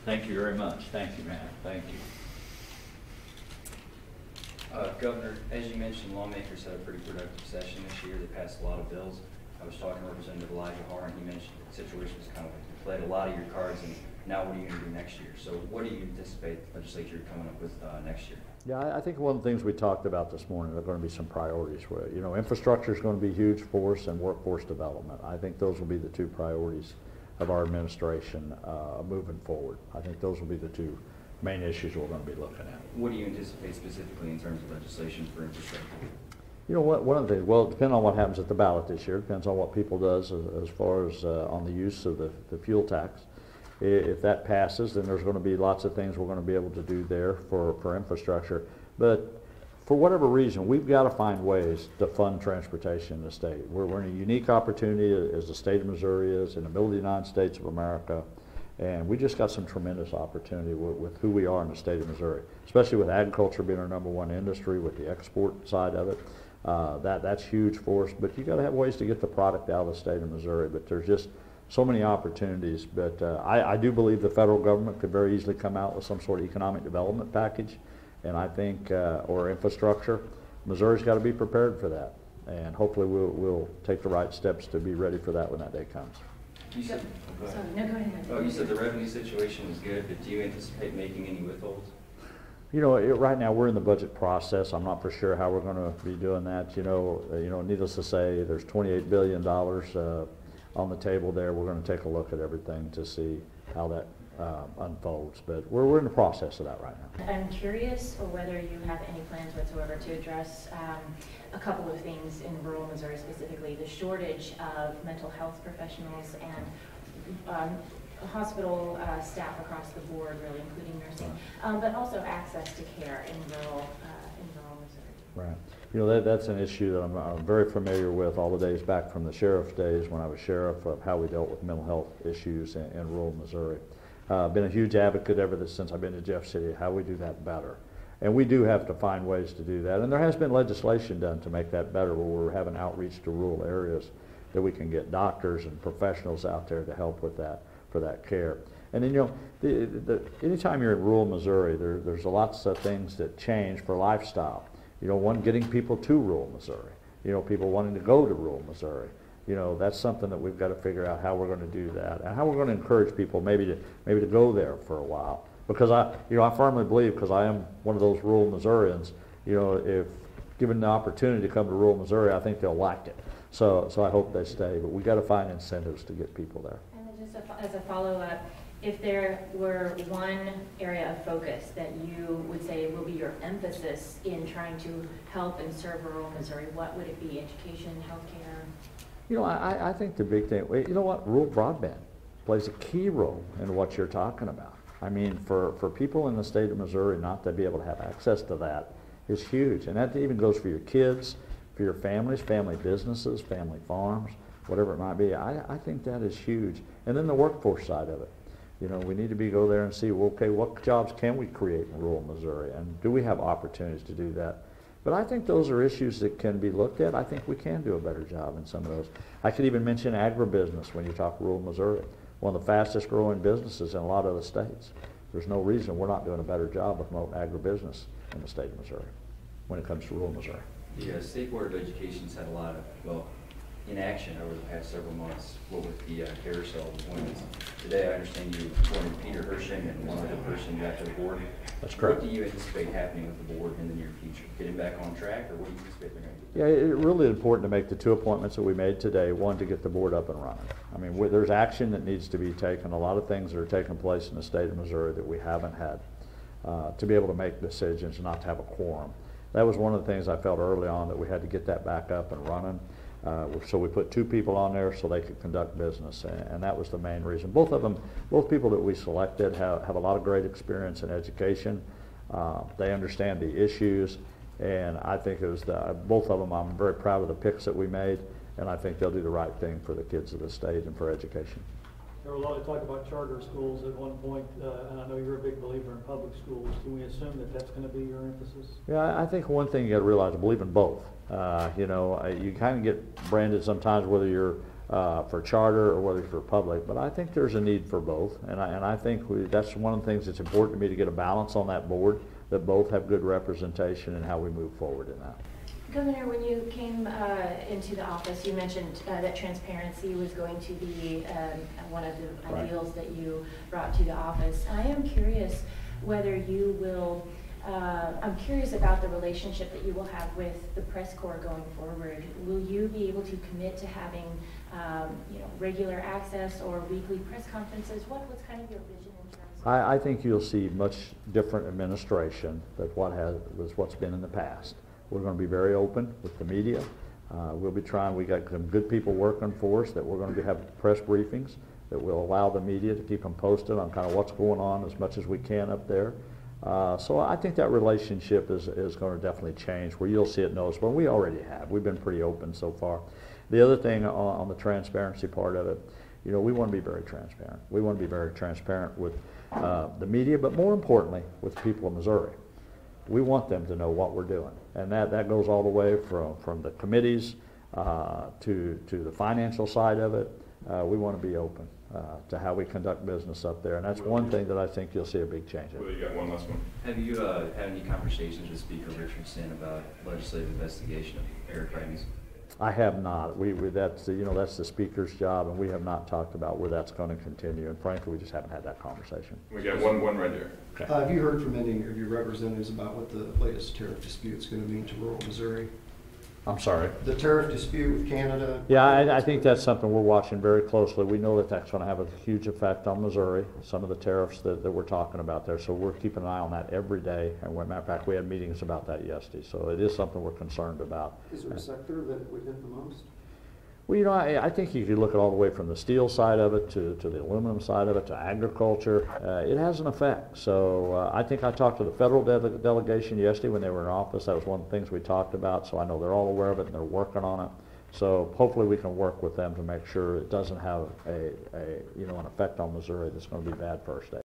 Thank you very much. Thank you, ma'am. Thank you. Governor, as you mentioned, lawmakers had a pretty productive session this year. They passed a lot of bills. I was talking to Representative Elijah Har, and he mentioned the situation was kind of like you played a lot of your cards, and now what are you going to do next year? So what do you anticipate the legislature coming up with next year? Yeah, I think one of the things we talked about this morning are going to be some priorities. Where, you know, infrastructure is going to be huge for us, and workforce development. I think those will be the two priorities of our administration moving forward. I think those will be the two main issues we're going to be looking at. What do you anticipate specifically in terms of legislation for infrastructure? You know, one of the things, well, it depends on what happens at the ballot this year. It depends on what people does as far as on the use of the fuel tax. If that passes, then there's going to be lots of things we're going to be able to do there for infrastructure. But for whatever reason, we've got to find ways to fund transportation in the state. We're in a unique opportunity as the state of Missouri is in the middle of the United States of America. And we just got some tremendous opportunity with who we are in the state of Missouri, especially with agriculture being our #1 industry, with the export side of it. That's huge for us. But you got to have ways to get the product out of the state of Missouri. But there's just so many opportunities. But I do believe the federal government could very easily come out with some sort of economic development package, and I think or infrastructure. Missouri's got to be prepared for that, and hopefully we'll take the right steps to be ready for that when that day comes. You said, go ahead. Oh, you said the revenue situation was good, but do you anticipate making any withholds? You know, right now we're in the budget process. I'm not for sure how we're going to be doing that. You know, needless to say, there's $28 billion on the table there. We're going to take a look at everything to see how that unfolds. But we're in the process of that right now. I'm curious whether you have any plans whatsoever to address a couple of things in rural Missouri, specifically the shortage of mental health professionals and hospital staff across the board, really, including nursing, but also access to care in rural Missouri. Right. You know, that's an issue that I'm very familiar with all the days back from the sheriff's days when I was sheriff, of how we dealt with mental health issues in rural Missouri. Been a huge advocate ever since I've been to Jeff City, how we do that better. And we do have to find ways to do that. And there has been legislation done to make that better, where we're having outreach to rural areas that we can get doctors and professionals out there to help with that, for that care. And then, you know, anytime you're in rural Missouri, there's lots of things that change for lifestyle. You know, one, getting people to rural Missouri. You know, people wanting to go to rural Missouri. You know, that's something that we've got to figure out how we're going to do that, and how we're going to encourage people maybe to go there for a while. Because I firmly believe, because I am one of those rural Missourians, you know, if given the opportunity to come to rural Missouri, I think they'll like it. So I hope they stay. But we got to find incentives to get people there. And then just as a follow-up, if there were one area of focus that you would say will be your emphasis in trying to help and serve rural Missouri, what would it be? Education, healthcare? You know, I think the big thing, you know what, rural broadband plays a key role in what you're talking about. I mean, for people in the state of Missouri not to be able to have access to that is huge. And that even goes for your kids, for your families, family businesses, family farms, whatever it might be. I think that is huge. And then the workforce side of it. You know, we need to go there and see, well, okay, what jobs can we create in rural Missouri? And do we have opportunities to do that? But I think those are issues that can be looked at. I think we can do a better job in some of those. I could even mention agribusiness when you talk rural Missouri. One of the fastest growing businesses in a lot of the states. There's no reason we're not doing a better job of promoting agribusiness in the state of Missouri when it comes to rural Missouri. The State Board of Education's had a lot of, well, inaction over the past several months, with the carousel appointments. Today I understand you appointed Peter Hershing and one other person back to the board. That's correct. What do you anticipate happening with the board in the near future? Getting back on track, or what do you anticipate they're going to do? Yeah, it's really important to make the two appointments that we made today. One, to get the board up and running. I mean, there's action that needs to be taken. A lot of things that are taking place in the state of Missouri that we haven't had to be able to make decisions and not to have a quorum. That was one of the things I felt early on, that we had to get that back up and running. So we put two people on there so they could conduct business, and that was the main reason. Both people that we selected have a lot of great experience in education. They understand the issues, and I think it was both of them. I'm very proud of the picks that we made, and I think they'll do the right thing for the kids of the state and for education. There was a lot of talk about charter schools at one point, and I know you're a big believer in public schools. Can we assume that that's going to be your emphasis? Yeah, I think one thing you got to realize, I believe in both. You know, you kind of get branded sometimes whether you're for charter or whether it's for public, but I think there's a need for both, and I think that's one of the things that's important to me, to get a balance on that board, that both have good representation in how we move forward in that. Governor, when you came into the office, you mentioned that transparency was going to be one of the ideals that you brought to the office. I am curious whether you will, I'm curious about the relationship that you will have with the press corps going forward. Will you be able to commit to having regular access or weekly press conferences? What's kind of your vision in terms of? I think you'll see much different administration than what's been in the past. We're going to be very open with the media. We'll be trying, we got some good people working for us that we're going to have press briefings that will allow the media to keep them posted on kind of what's going on as much as we can up there. So I think that relationship is going to definitely change, where you'll see it noticeable. We already have. We've been pretty open so far. The other thing on the transparency part of it, we want to be very transparent. We want to be very transparent with the media, but more importantly, with people of Missouri. We want them to know what we're doing, and that goes all the way from the committees to the financial side of it. We want to be open to how we conduct business up there, and that's one thing that I think you'll see a big change in. Well, you got one last one. Have you had any conversations with Speaker Richardson about legislative investigation of Eric Writings? I have not. That's the Speaker's job, and we have not talked about where that's going to continue. And frankly, we just haven't had that conversation. We got one right there. Okay. Have you heard from any of your representatives about what the latest tariff dispute is going to mean to rural Missouri? I'm sorry. The tariff dispute with Canada? Yeah, I think that's something we're watching very closely. We know that that's going to have a huge effect on Missouri, some of the tariffs that we're talking about there. So we're keeping an eye on that every day. And matter of fact, we had meetings about that yesterday. So it is something we're concerned about. Is there a sector that would hit the most? Well, I think you could look at all the way from the steel side of it to the aluminum side of it to agriculture. It has an effect. So I think I talked to the federal delegation yesterday when they were in office. That was one of the things we talked about. So I know they're all aware of it and they're working on it. So hopefully we can work with them to make sure it doesn't have an effect on Missouri that's going to be bad for our state.